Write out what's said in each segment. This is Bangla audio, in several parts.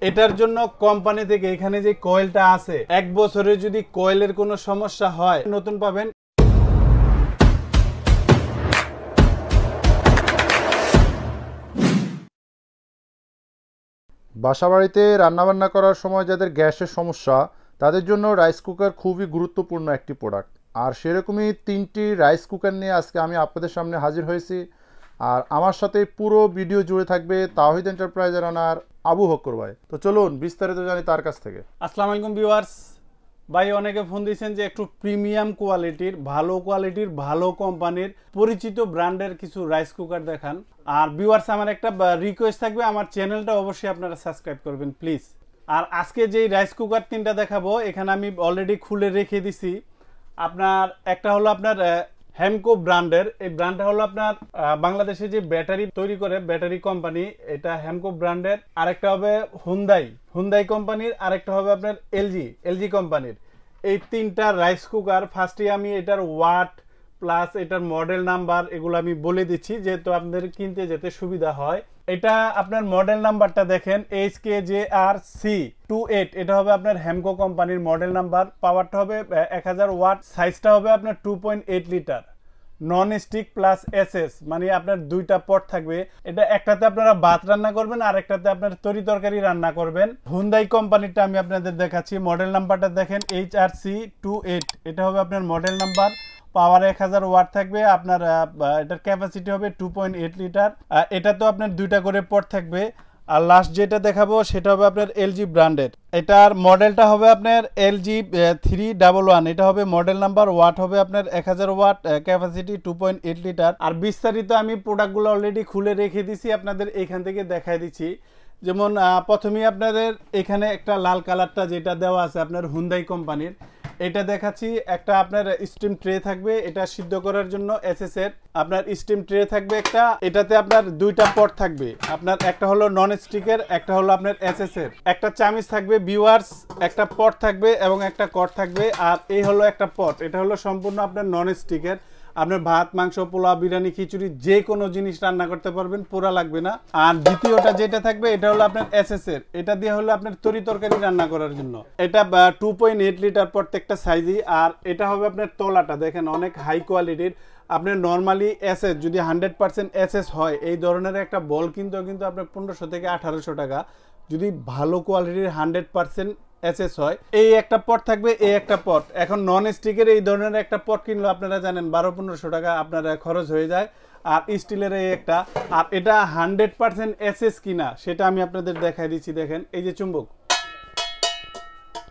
এটার জন্য কোম্পানি থেকে এখানে যে কয়েলটা আছে 1 বছরে যদি কয়েলের কোনো সমস্যা হয় নতুন পাবেন। বাসাবাড়িতে রান্নাবান্না করার সময় যাদের গ্যাসের সমস্যা তাদের জন্য রাইস কুকার খুবই গুরুত্বপূর্ণ একটি প্রোডাক্ট। আর সেরকমই 3টি রাইস কুকার নিয়ে আজকে আমি আপনাদের সামনে হাজির হয়েছি। আর আমার সাথে পুরো ভিডিও জুড়ে থাকবে তাওহিদ এন্টারপ্রাইজের ওনার আবু বকর ভাই। তো চলুন বিস্তারিত জানি তার কাছ থেকে। আসসালামু আলাইকুম ভিউয়ার্স। ভাই অনেকে ফোন দিয়েছেন যে একটু প্রিমিয়াম কোয়ালিটির ভালো কোম্পানির পরিচিত ব্র্যান্ডের কিছু রাইস কুকার দেখান। আর ভিউয়ার্স আমার একটা রিকোয়েস্ট থাকবে, আমার চ্যানেলটা অবশ্যই আপনারা সাবস্ক্রাইব করবেন প্লিজ। আর আজকে যেই রাইস কুকার 3টা দেখাবো এখানে আমি অলরেডি খুলে রেখে দিছি। আপনার একটা হলো আপনার হেমকো ব্র্যান্ডের, এই ব্র্যান্ডটা হলো আপনার বাংলাদেশে যে ব্যাটারি তৈরি করে ব্যাটারি কোম্পানি, এটা হেমকো ব্র্যান্ডের। আরেকটা হবে হুন্দাই কোম্পানির, আরেকটা হবে আপনার এলজি কোম্পানির। এই 3টা রাইস কুকার ফার্স্টে আমি এটার ওয়াট প্লাস এটার মডেল নাম্বার এগুলো আমি বলে দিচ্ছি যেহেতু আপনাদের কিনতে যেতে সুবিধা হয়। এটা আপনার মডেল নাম্বারটা দেখেন HKJRC28, এটা হবে আপনার হেমকো কোম্পানির মডেল নাম্বার। পাওয়ারটা হবে 1000 ওয়াট, সাইজটা হবে আপনার 2.8 litre, non stick plus SS, মানে আপনার 2টা পট থাকবে। এটা একটাতে আপনারা ভাত রান্না করবেন আর একটাতে আপনার তরি তরকারি রান্না করবেন। হুন্দাই কোম্পানিটা আমি আপনাদের দেখাচ্ছি, মডেল নাম্বারটা দেখেন HRC28, এটা হবে আপনার মডেল নাম্বার। পাওয়ার 1000 ওয়াট থাকবে আপনার, এটার ক্যাপাসিটি হবে 2.8 লিটার। এটা তো আপনার 2টা করে পট থাকবে। আর লাস্ট যেটা দেখাবো সেটা হবে আপনার এলজি ব্র্যান্ডের, এটার মডেলটা হবে আপনার LG311, এটা হবে মডেল নাম্বার। ওয়াট হবে আপনার 1000 ওয়াট, ক্যাপাসিটি 2.8 লিটার। আর বিস্তারিত আমি প্রোডাক্টগুলো অলরেডি খুলে রেখে দিছি, আপনাদের এখান থেকে দেখাই দিচ্ছি। যেমন প্রথমেই আপনাদের এখানে একটা লাল কালারটা যেটা দেওয়া আছে আপনার হুন্দাই কোম্পানির, এটা দেখাচ্ছি। একটা আপনার স্টিম ট্রে থাকবে, এটা সিদ্ধ করার জন্য এসএস এর আপনার স্টিম ট্রে থাকবে একটা। এটাতে আপনার 2টা পট থাকবে, আপনার একটা হলো নন স্টিকের, একটা হলো আপনার এসএস এর। একটা চামিচ থাকবে ভিউয়ার্স, একটা পট থাকবে এবং একটা কট থাকবে। আর এই হলো একটা পট, এটা হলো সম্পূর্ণ আপনার নন স্টিকের। আপনার ভাত, মাংস, পোলাও, বিরিয়ানি, খিচুড়ি যে কোনো জিনিস রান্না করতে পারবেন, পোড়া লাগবে না। আর দ্বিতীয়টা যেটা থাকবে এটা হলো আপনার এসএস এর, এটা দিয়ে হলো আপনার তরি তরকারি রান্না করার জন্য। এটা 2.8 লিটার প্রত্যেকটা সাইজই। আর এটা হবে আপনার তলাটা দেখেন অনেক হাই কোয়ালিটির। আপনার নর্মালি এসএস যদি 100% এসএস হয় এই ধরনের একটা বল কিন্তু আপনার 1500 থেকে 1800 টাকা, যদি ভালো কোয়ালিটির 100% এসএস হয়। এই একটা পট থাকবে, এই একটা পট। এখন নন স্টিকের এই ধরনের একটা পট কিনলে আপনারা জানেন 1200-1500 টাকা আপনার খরচ হয়ে যায়। আর স্টিলের এই একটা, আর এটা 100% এসএস কিনা সেটা আমি আপনাদের দেখাই দিচ্ছি। দেখেন এই যে চুম্বক,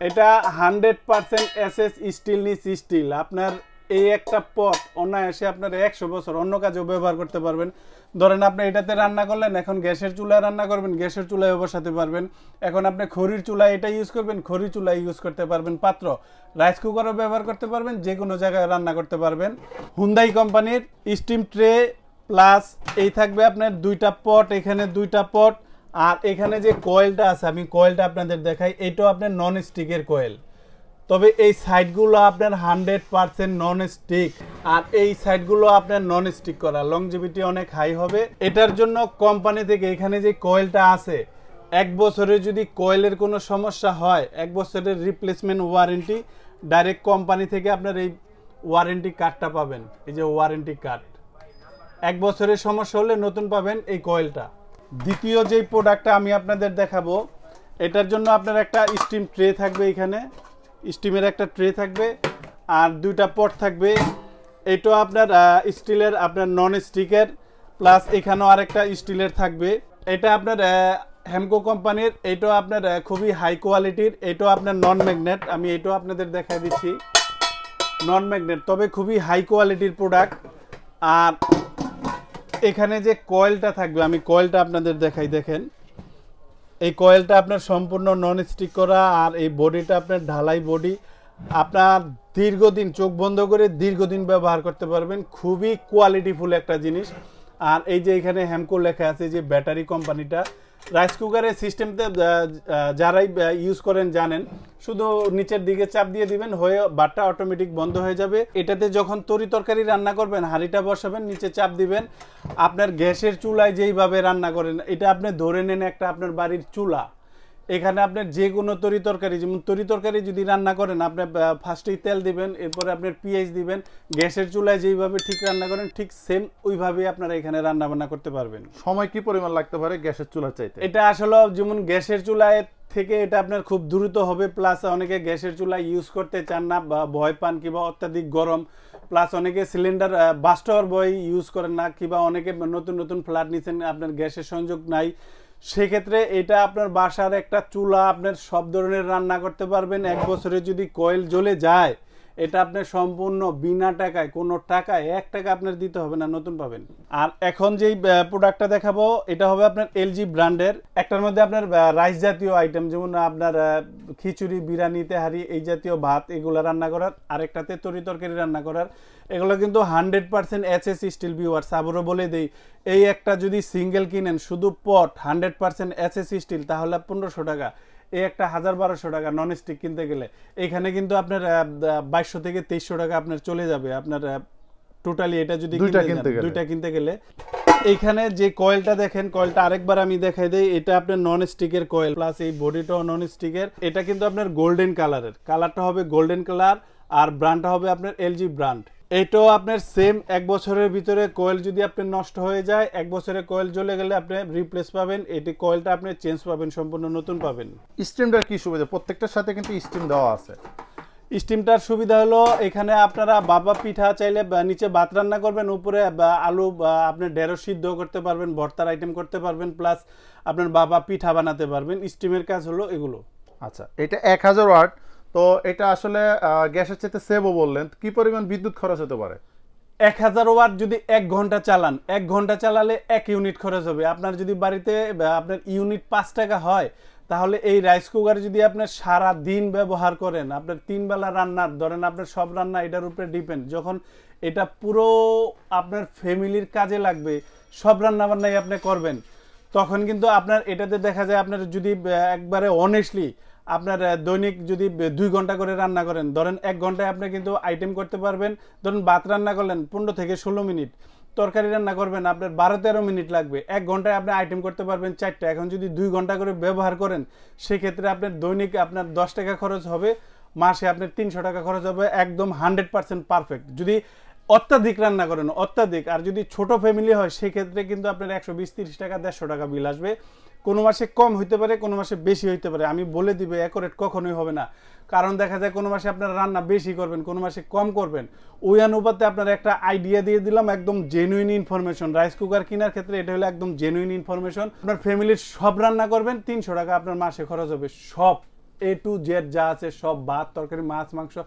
এটা 100% এসএস স্টিল, নিচ স্টিল। আপনার এই একটা পট অনায়াসে আপনার 100 বছর অন্য কাজেও ব্যবহার করতে পারবেন। ধরেন আপনি এটাতে রান্না করলেন, এখন গ্যাসের চুলায় রান্না করবেন, গ্যাসের চুলায় বসাতে পারবেন। এখন আপনি খড়ির চুলায় এটা ইউজ করবেন, খড়ির চুলায় ইউজ করতে পারবেন। পাত্র রাইস কুকারও ব্যবহার করতে পারবেন, যে কোনো জায়গায় রান্না করতে পারবেন। হুন্দাই কোম্পানির স্টিম ট্রে প্লাস এই থাকবে আপনার 2টা পট, এখানে 2টা পট। আর এখানে যে কয়েলটা আছে আমি কয়েলটা আপনাদের দেখাই, এটাও আপনার নন স্টিকের কয়েল, তবে এই সাইডগুলো আপনার 100% নন স্টিক। আর এই সাইডগুলো আপনার নন স্টিক করা, লংজিভিটি অনেক হাই হবে। এটার জন্য কোম্পানি থেকে এখানে যে কয়েলটা আছে 1 বছরে যদি কয়েলের কোনো সমস্যা হয় 1 বছরের রিপ্লেসমেন্ট ওয়ারেন্টি ডাইরেক্ট কোম্পানি থেকে আপনার এই ওয়ারেন্টি কার্ডটা পাবেন। এই যে ওয়ারেন্টি কার্ড, 1 বছরের সমস্যা হলে নতুন পাবেন এই কয়েলটা। দ্বিতীয় যেই প্রোডাক্টটা আমি আপনাদের দেখাবো এটার জন্য আপনার একটা স্টিম ট্রে থাকবে, এখানে স্টিমের একটা ট্রে থাকবে আর 2টা পট থাকবে। এটাও আপনার স্টিলের, আপনার নন স্টিকের, প্লাস এখানেও আরেকটা স্টিলের থাকবে। এটা আপনার হেমকো কোম্পানির, এটাও আপনার খুবই হাই কোয়ালিটির। এটাও আপনার নন ম্যাগনেট, আমি এটাও আপনাদের দেখাই দিচ্ছি, নন ম্যাগনেট তবে খুবই হাই কোয়ালিটির প্রোডাক্ট। আর এখানে যে কয়েলটা থাকবে আমি কয়েলটা আপনাদের দেখাই। দেখেন এই কয়েলটা আপনার সম্পূর্ণ নন স্টিক করা, আর এই বডিটা আপনার ঢালাই বডি। আপনার দীর্ঘদিন চোখ বন্ধ করে দীর্ঘদিন ব্যবহার করতে পারবেন, খুবই কোয়ালিটিফুল একটা জিনিস। আর এই যে এখানে হেমকো লেখা আছে, যে ব্যাটারি কোম্পানিটা। রাইস কুকারের সিস্টেমতে যারাই ইউজ করেন জানেন, শুধু নিচের দিকে চাপ দিয়ে দিবেন, হয়ে বাটটা অটোমেটিক বন্ধ হয়ে যাবে। এটাতে যখন তরি তরকারি রান্না করবেন হাঁড়িটা বসাবেন, নিচে চাপ দিবেন। আপনার গ্যাসের চুলায় যেইভাবে রান্না করেন, এটা আপনি ধরে নেন একটা আপনার বাড়ির চুলা, এখানে আপনার যে কোনো তরি তরকারি, যেমন তরি তরকারি যদি রান্না করেন আপনি ফার্স্টেই তেল দিবেন, এরপরে আপনার পেঁয়াজ দিবেন, গ্যাসের চুলায় যেইভাবে ঠিক রান্না করেন ঠিক সেম ওইভাবেই আপনারা এখানে রান্না বান্না করতে পারবেন। সময় কি পরিমাণ লাগতে পারে গ্যাসের চুলার চাইতে? এটা আসলে যেমন গ্যাসের চুলায় থেকে এটা আপনার খুব দ্রুত হবে, প্লাস অনেকে গ্যাসের চুলা ইউজ করতে চান না বা ভয় পান, কিংবা অত্যাধিক গরম, প্লাস অনেকে সিলিন্ডার বাস্ট হওয়ার ভয় ইউজ করেন না, কিংবা অনেকে নতুন নতুন ফ্ল্যাট নিচ্ছেন আপনার গ্যাসের সংযোগ নাই, সেক্ষেত্রে এটা আপনার বাসার একটা চুলা আপনার সব ধরনের রান্না করতে পারবেন। 1 বছরে যদি কয়েল জ্বলে যায় এটা আপনার সম্পূর্ণ বিনা টাকায়, কোনো টাকায় 1 টাকা আপনার দিতে হবে না, নতুন পাবেন। আর এখন যেই প্রোডাক্টটা দেখাবো এটা হবে আপনার এলজি ব্র্যান্ডের। একটার মধ্যে আপনার রাইস জাতীয় আইটেম, যেমন আপনার খিচুড়ি, বিরিয়ানি, তেহারি এই জাতীয় ভাত এগুলো রান্না করার, আরেকটাতে তরি তরকারি রান্না করার। এগুলো কিন্তু 100% এসএস স্টিল। ভিউয়ার্স আবারও বলে দেই, এই একটা যদি সিঙ্গেল কিনেন শুধু পট 100% এসএস স্টিল তাহলে 1500 টাকা, এই একটা 1000-1200 টাকা নন স্টিক কিনতে গেলে। এখানে কিন্তু আপনার 2200 থেকে 2300 টাকা আপনার চলে যাবে আপনার টোটালি, এটা যদি দুইটা কিনতে গেলে। এইখানে যে কয়েলটা দেখেন, কয়েলটা আরেকবার আমি দেখাই দেই, এটা আপনার নন স্টিকের কয়েল, প্লাস এই বডিটাও নন স্টিকের। এটা কিন্তু আপনার গোল্ডেন কালারের, কালারটা হবে গোল্ডেন কালার, আর ব্র্যান্ডটা হবে আপনার এলজি ব্র্যান্ড। এটাও আপনার সেম 1 বছরের ভিতরে কয়েল যদি আপনার নষ্ট হয়ে যায়, 1 বছরে কয়েল জ্বলে গেলে আপনি রিপ্লেস পাবেন, এটি কয়েলটা আপনি চেঞ্জ পাবেন, সম্পূর্ণ নতুন পাবেন। স্টিমটার কি সুবিধা? প্রত্যেকটার সাথে কিন্তু স্টিম দেওয়া আছে। স্টিমটার সুবিধা হলো এখানে আপনারা বাবা পিঠা চাইলে নিচে ভাত রান্না করবেন, উপরে আলু আপনি ঢেঁড়স সিদ্ধ করতে পারবেন, ভর্তার আইটেম করতে পারবেন, প্লাস আপনার বাবা পিঠা বানাতে পারবেন। স্টিমের কাজ হলো এগুলো। আচ্ছা, এটা 1000 ওয়াট, তো এটা আসলে গ্যাসের চাইতে সেভও বললেন, কি পরিমাণ বিদ্যুৎ খরচ হতে পারে? 1000 ওয়াট যদি 1 ঘন্টা চালান, 1 ঘন্টা চালালে 1 ইউনিট খরচ হবে। আপনার যদি বাড়িতে আপনার ইউনিট 5 টাকা হয়, তাহলে এই রাইস কুকার যদি আপনার সারা দিন ব্যবহার করেন, আপনার 3 বেলা রান্নার, ধরেন আপনার সব রান্না এটার উপরে ডিপেন্ড, যখন এটা পুরো আপনার ফ্যামিলির কাজে লাগবে, সব রান্না বান্নাই আপনি করবেন, তখন কিন্তু আপনার এটাতে দেখা যায় আপনার যদি একবারে অনেস্টলি আপনার দৈনিক যদি 2 ঘন্টা করে রান্না করেন, ধরেন 1 ঘন্টায় আপনি কিন্তু আইটেম করতে পারবেন। ধরুন ভাত রান্না করলেন 15 থেকে 16 মিনিট, তরকারি রান্না করবেন আপনার 12-13 মিনিট লাগবে, 1 ঘন্টায় আপনি আইটেম করতে পারবেন 4টা। এখন যদি 2 ঘন্টা করে ব্যবহার করেন, সেক্ষেত্রে আপনার দৈনিক আপনার 10 টাকা খরচ হবে, মাসে আপনার 300 টাকা খরচ হবে, একদম 100% পারফেক্ট। যদি অত্যাধিক রান্না করেন, অত্যাধিক, আর যদি ছোট ফ্যামিলি হয় সেক্ষেত্রে কিন্তু আপনার 120-30 টাকা 150 টাকা বিল আসবে। কোনো মাসে কম হইতে পারে, কোনো মাসে বেশি হইতে পারে, আমি বলে দিবে অ্যাকুরেট কখনোই হবে না, কারণ দেখা যায় কোনো মাসে আপনার রান্না বেশি করবেন, কোনো মাসে কম করবেন। ওই অনুপাতে আপনার একটা আইডিয়া দিয়ে দিলাম, একদম জেনুইন ইনফরমেশন। রাইস কুকার কেনার ক্ষেত্রে এটা হলো একদম জেনুইন ইনফরমেশন। আপনার ফ্যামিলির সব রান্না করবেন, 300 টাকা আপনার মাসে খরচ হবে, সব A to Z যা আছে সব, ভাত তরকারি মাছ মাংস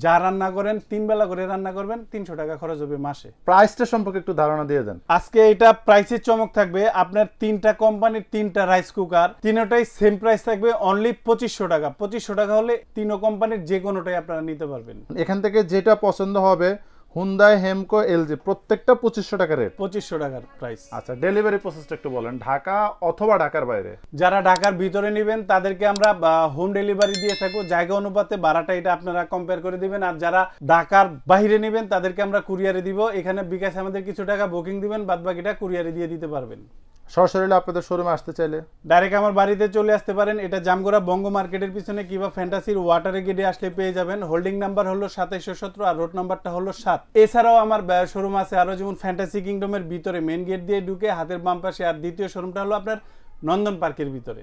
যা রান্না করেন, 3 বেলা করে রান্না করবেন, 300 টাকা খরচ হবে মাসে। প্রাইসটা সম্পর্কে একটু ধারণা দিয়ে দেন। আজকে এটা প্রাইসের চমক থাকবে, আপনার 3টা কোম্পানির 3টা রাইস কুকার, তিনটাই সেম প্রাইস থাকবে, অনলি 2500 টাকা। 2500 টাকা হলে 3 কোম্পানির যে কোনোটাই আপনারা নিতে পারবেন। এখান থেকে যেটা পছন্দ হবে, হুন্দাই, হেমকো, এলজি, প্রত্যেকটা 2500 টাকা রেট, 2500 টাকার প্রাইস। আচ্ছা, ডেলিভারি প্রসেসটা একটু বলেন, ঢাকা অথবা ঢাকার বাইরে? যারা ঢাকার ভিতরে নেবেন তাদেরকে আমরা হোম ডেলিভারি দিয়ে থাকবো, জায়গা অনুপাতে ভাড়াটা এটা আপনারা কম্পেয়ার করে দিবেন। আর যারা ঢাকার বাইরে নেবেন তাদেরকে আমরা কুরিয়ারে দিব, এখানে বিকাশ আমাদের কিছু টাকা বুকিং দিবেন, বাদ বাকিটা কুরিয়ারে দিয়ে দিতে পারবেন। সরাসরি আপনাদের শোরুমে আসতে চাইলে ডাইরেক্ট আমার বাড়িতে চলে আসতে পারেন। এটা জামগড়া বঙ্গ মার্কেটের পিছনে কিংবা ফ্যান্টাসির ওয়াটারে গেটে আসলে পেয়ে যাবেন। হোল্ডিং নাম্বার হলো 2717 আর রোড নাম্বারটা হলো 7। এছাড়াও আমার শোরুম আছে আরো, যেমন ফ্যান্টাসি কিংডমের ভিতরে মেন গেট দিয়ে ঢুকে হাতের বাম পাশে, আর দ্বিতীয় শোরুমটা হলো আপনার নন্দন পার্কের ভিতরে।